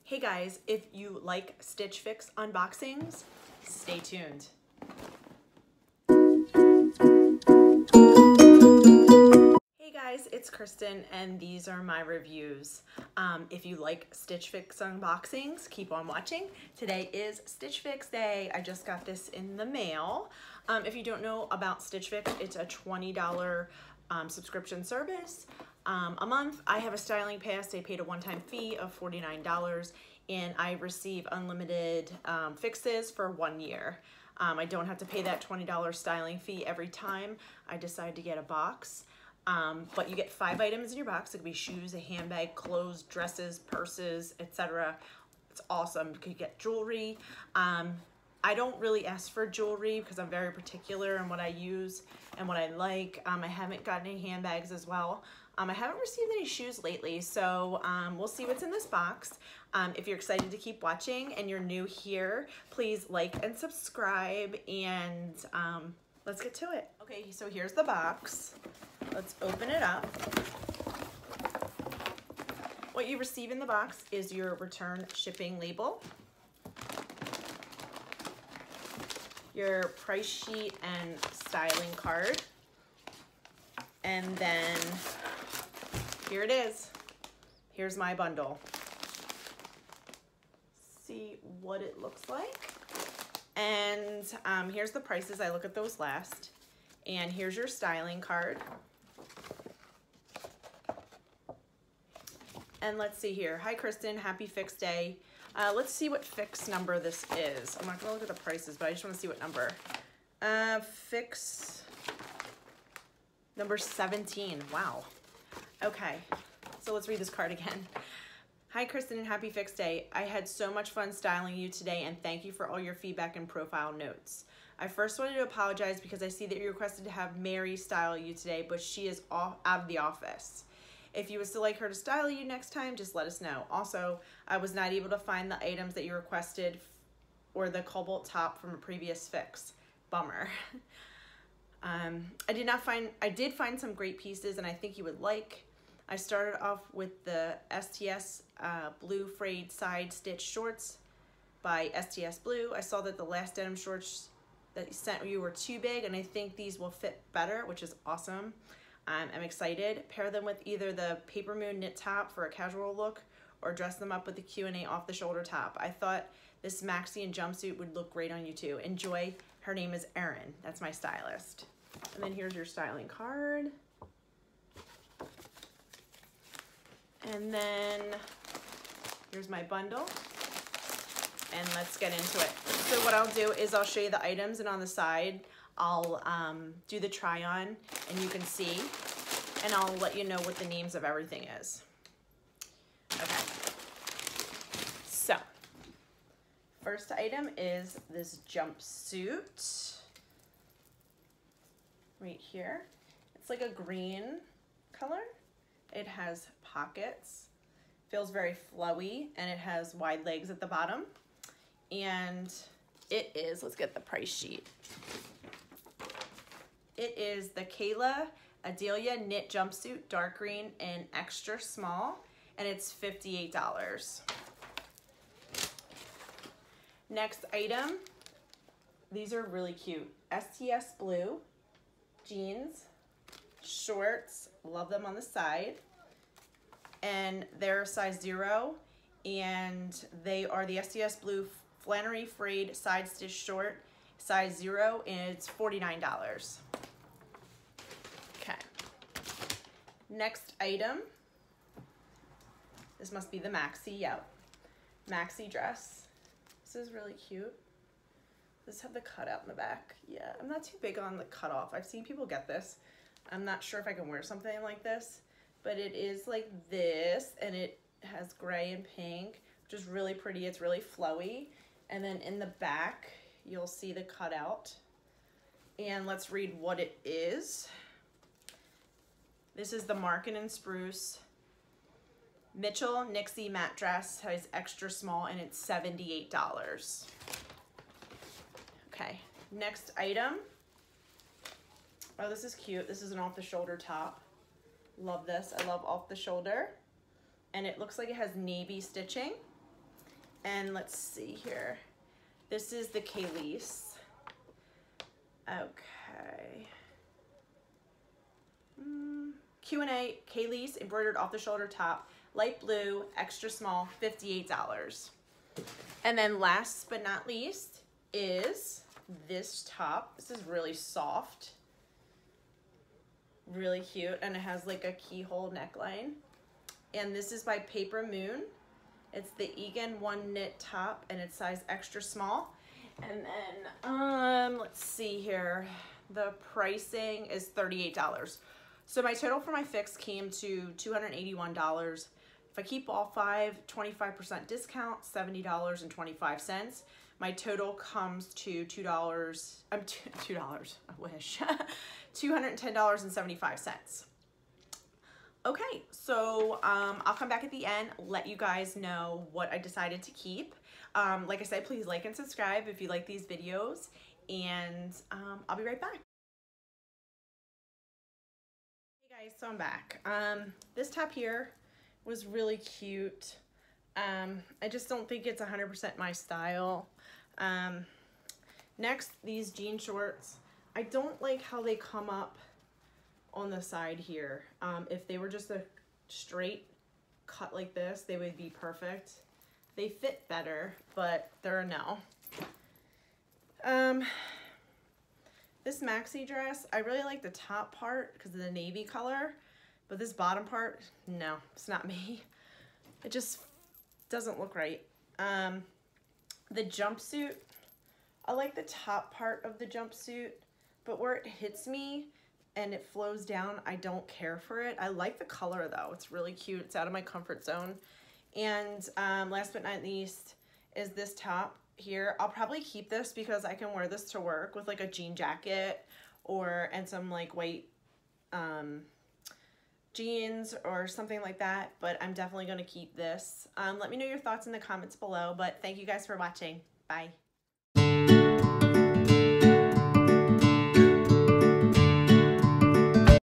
Hey guys, if you like Stitchfix unboxings, stay tuned. Hey guys, it's Kristen and these are my reviews. If you like Stitchfix unboxings, keep on watching. Today is Stitch Fix day. I just got this in the mail. If you don't know about Stitch Fix, it's a $20 subscription service. A month. I have a styling pass. I paid a one-time fee of $49 and I receive unlimited fixes for 1 year. I don't have to pay that $20 styling fee every time I decide to get a box. But you get 5 items in your box. It could be shoes, a handbag, clothes, dresses, purses, etc. It's awesome. You could get jewelry. I don't really ask for jewelry because I'm very particular in what I use and what I like. I haven't gotten any handbags as well. I haven't received any shoes lately, so we'll see what's in this box. If you're excited to keep watching and you're new here, please like and subscribe, and let's get to it. Okay, so here's the box. Let's open it up. What you receive in the box is your return shipping label, your price sheet and styling card, and then here it is. Here's my bundle. See what it looks like. And here's the prices. I look at those last. And here's your styling card. And let's see here. Hi, Kristen. Happy Fix Day. Let's see what Fix number this is. I'm not going to look at the prices, but I just want to see what number. Fix number 17. Wow. Okay, so let's read this card again. Hi, Kristen, and happy Fix Day. I had so much fun styling you today, and thank you for all your feedback and profile notes. I first wanted to apologize because I see that you requested to have Mary style you today, but she is out of the office. If you would still like her to style you next time, just let us know. Also, I was not able to find the items that you requested or the cobalt top from a previous fix. Bummer. I did find some great pieces, and I think you would like. I started off with the STS Blue Frayed Side Stitch Shorts by STS Blue. I saw that the last denim shorts that you sent you were too big, and I think these will fit better, which is awesome. I'm excited. Pair them with either the Paper Moon knit top for a casual look, or dress them up with the Q&A off the shoulder top. I thought this maxi and jumpsuit would look great on you too. Enjoy. Her name is Erin. That's my stylist. And then here's your styling card. And then here's my bundle. And let's get into it. So what I'll do is I'll show you the items, and on the side, I'll do the try on and you can see, and I'll let you know what the names of everything is. Okay. So first item is this jumpsuit. Right here. It's like a green color. It has pockets, feels very flowy, and it has wide legs at the bottom. And it is, let's get the price sheet. It is the Kayla Adelia knit jumpsuit, dark green and extra small, and it's $58. Next item, these are really cute. STS Blue jeans, shorts, love them on the side, and they're size 0, and they are the STS Blue Flannery Frayed Side Stitch Short, size 0, and it's $49. Okay. Next item, this must be the maxi, yep. Maxi dress. This is really cute. Does have the cutout in the back. Yeah, I'm not too big on the cutoff. I've seen people get this. I'm not sure if I can wear something like this, but it is like this, and it has gray and pink, which is really pretty. It's really flowy. And then in the back, you'll see the cutout. And let's read what it is. This is the Markin and Spruce Mitchell Nixie matte dress, size extra small, and it's $78. Okay, next item. Oh, this is cute. This is an off-the-shoulder top. Love this. I love off-the-shoulder. And it looks like it has navy stitching. And let's see here. This is the Kaylease. Okay. Q&A Kaylease embroidered off the shoulder top, light blue, extra small, $58. And then last but not least is this top. This is really soft, really cute, and it has like a keyhole neckline. And this is by Paper Moon. It's the Egan One Knit top, and it's size extra small. And then let's see here. The pricing is $38. So my total for my fix came to $281. If I keep all 25% discount, $70.25. My total comes to $2, I wish, $210.75. Okay, so I'll come back at the end, let you guys know what I decided to keep. Like I said, please like and subscribe if you like these videos, and I'll be right back. Hey guys, so I'm back. This top here was really cute. I just don't think it's 100% my style. Next, these jean shorts. I don't like how they come up on the side here. If they were just a straight cut like this, they would be perfect. They fit better, but they're a no. This maxi dress, I really like the top part because of the navy color, but this bottom part, no, it's not me. It just doesn't look right. The jumpsuit, I like the top part of the jumpsuit, but where it hits me and it flows down, I don't care for it. I like the color though, it's really cute. It's out of my comfort zone. And last but not least is this top here. I'll probably keep this because I can wear this to work with like a jean jacket and some like white jeans or something like that, but I'm definitely going to keep this. Let me know your thoughts in the comments below, but thank you guys for watching. Bye.